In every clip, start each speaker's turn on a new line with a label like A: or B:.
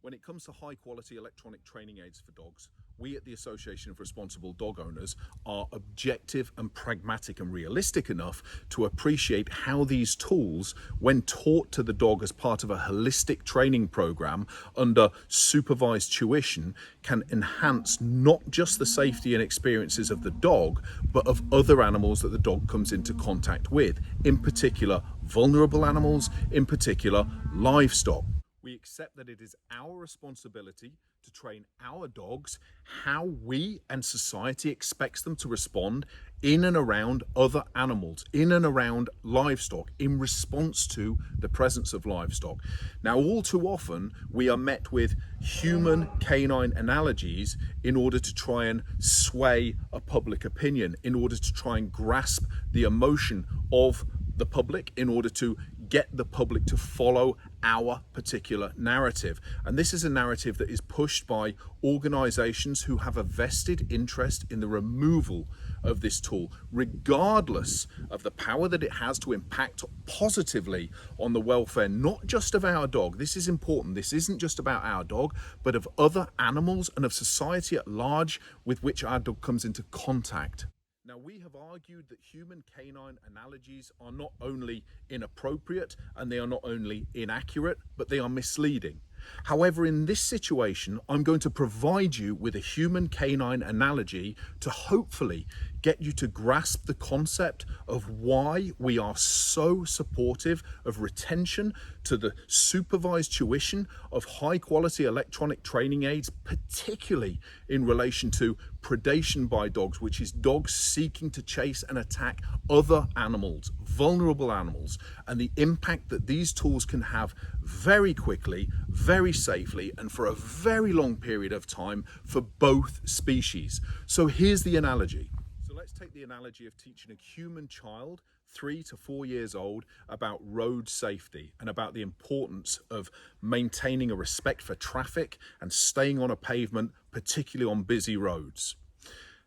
A: When it comes to high quality electronic training aids for dogs, we at the Association of Responsible Dog Owners are objective and pragmatic and realistic enough to appreciate how these tools, when taught to the dog as part of a holistic training program under supervised tuition, can enhance not just the safety and experiences of the dog, but of other animals that the dog comes into contact with, in particular vulnerable animals, in particular livestock. We accept that it is our responsibility to train our dogs how we and society expects them to respond in and around other animals, in and around livestock, in response to the presence of livestock. Now, all too often, we are met with human canine analogies in order to try and sway a public opinion, in order to try and grasp the emotion of the public, in order to get the public to follow our particular narrative. And this is a narrative that is pushed by organizations who have a vested interest in the removal of this tool, regardless of the power that it has to impact positively on the welfare, not just of our dog. This is important. This isn't just about our dog, but of other animals and of society at large with which our dog comes into contact. Now, we have argued that human canine analogies are not only inappropriate and they are not only inaccurate, but they are misleading. However, in this situation, I'm going to provide you with a human canine analogy to hopefully get you to grasp the concept of why we are so supportive of retention to the supervised tuition of high quality electronic training aids, particularly in relation to predation by dogs, which is dogs seeking to chase and attack other animals, vulnerable animals, and the impact that these tools can have very quickly, very safely, and for a very long period of time for both species. So here's the analogy. So let's take the analogy of teaching a human child 3 to 4 years old about road safety and about the importance of maintaining a respect for traffic and staying on a pavement, particularly on busy roads.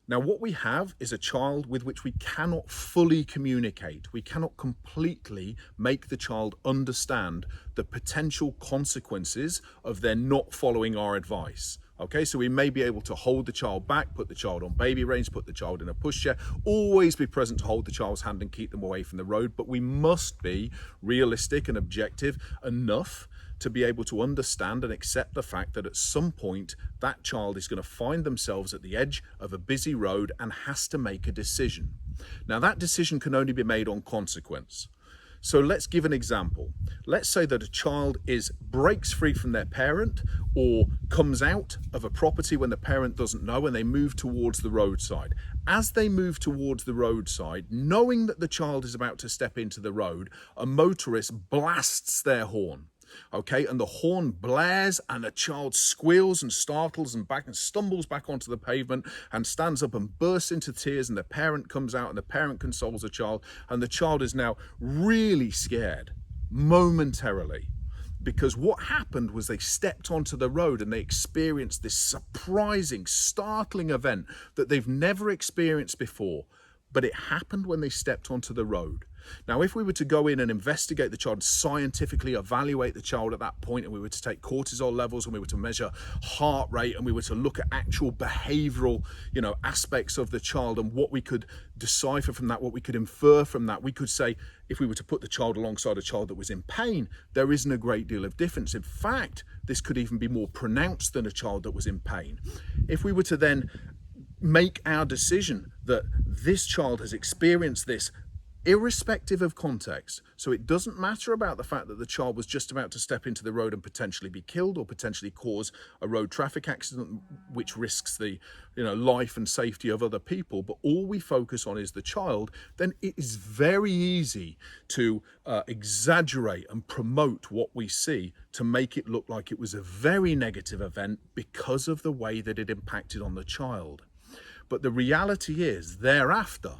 A: Now, what we have is a child with which we cannot fully communicate. We cannot completely make the child understand the potential consequences of their not following our advice. Okay, so we may be able to hold the child back, put the child on baby reins, put the child in a pushchair, always be present to hold the child's hand and keep them away from the road, but we must be realistic and objective enough to be able to understand and accept the fact that at some point that child is going to find themselves at the edge of a busy road and has to make a decision. Now, that decision can only be made on consequence. So let's give an example. Let's say that a child breaks free from their parent or comes out of a property when the parent doesn't know and they move towards the roadside. As they move towards the roadside, knowing that the child is about to step into the road, a motorist blasts their horn. Okay, and the horn blares and the child squeals and startles and stumbles back onto the pavement and stands up and bursts into tears, and the parent comes out and the parent consoles the child, and the child is now really scared momentarily, because what happened was they stepped onto the road and they experienced this surprising, startling event that they've never experienced before, but it happened when they stepped onto the road. Now, if we were to go in and investigate the child, scientifically evaluate the child at that point, and we were to take cortisol levels and we were to measure heart rate and we were to look at actual behavioral, aspects of the child and what we could decipher from that, what we could infer from that, we could say, if we were to put the child alongside a child that was in pain, there isn't a great deal of difference. In fact, this could even be more pronounced than a child that was in pain. If we were to then make our decision that this child has experienced this irrespective of context, so it doesn't matter about the fact that the child was just about to step into the road and potentially be killed or potentially cause a road traffic accident which risks the life and safety of other people, but all we focus on is the child, then it is very easy to exaggerate and promote what we see to make it look like it was a very negative event because of the way that it impacted on the child. But the reality is, thereafter,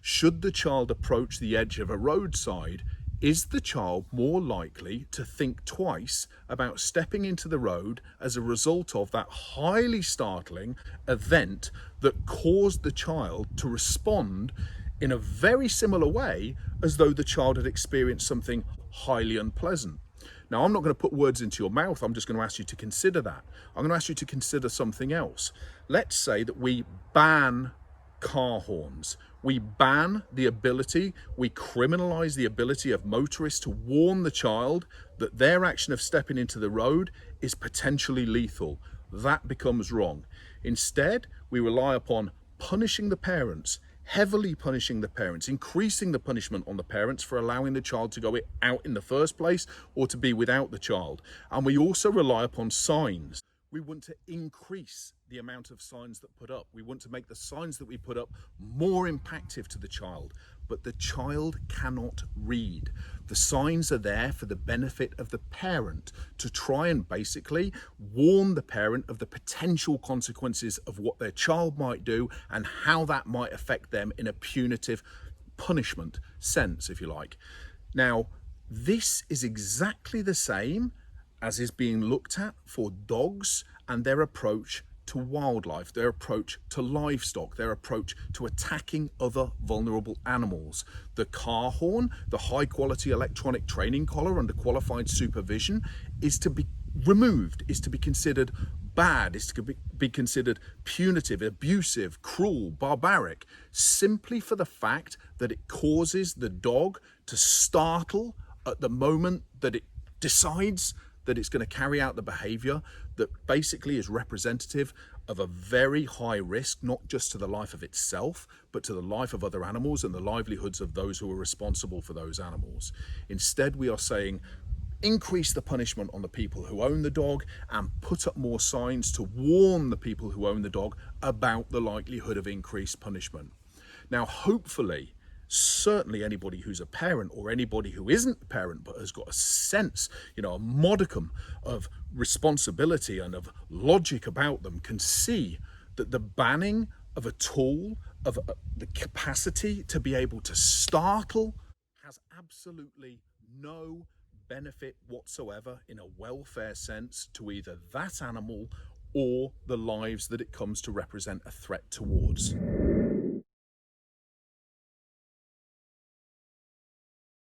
A: should the child approach the edge of a roadside, is the child more likely to think twice about stepping into the road as a result of that highly startling event that caused the child to respond in a very similar way as though the child had experienced something highly unpleasant? Now, I'm not going to put words into your mouth. I'm just going to ask you to consider that. I'm going to ask you to consider something else. Let's say that we ban car horns. We ban the ability, we criminalize the ability of motorists to warn the child that their action of stepping into the road is potentially lethal. That becomes wrong. Instead, we rely upon punishing the parents, heavily punishing the parents, increasing the punishment on the parents for allowing the child to go out in the first place or to be without the child. And we also rely upon signs. We want to increase the amount of signs that put up. We want to make the signs that we put up more impactful to the child, but the child cannot read. The signs are there for the benefit of the parent, to try and basically warn the parent of the potential consequences of what their child might do and how that might affect them in a punitive punishment sense, if you like. Now, this is exactly the same as is being looked at for dogs and their approach to wildlife, their approach to livestock, their approach to attacking other vulnerable animals. The car horn, the high quality electronic training collar under qualified supervision, is to be removed, is to be considered bad, is to be considered punitive, abusive, cruel, barbaric, simply for the fact that it causes the dog to startle at the moment that it decides that it's going to carry out the behavior that basically is representative of a very high risk, not just to the life of itself, but to the life of other animals and the livelihoods of those who are responsible for those animals. Instead, we are saying, increase the punishment on the people who own the dog and put up more signs to warn the people who own the dog about the likelihood of increased punishment. Now, hopefully, certainly anybody who's a parent or anybody who isn't a parent but has got a sense, a modicum of responsibility and of logic about them can see that the banning of a tool, of the capacity to be able to startle, has absolutely no benefit whatsoever in a welfare sense to either that animal or the lives that it comes to represent a threat towards.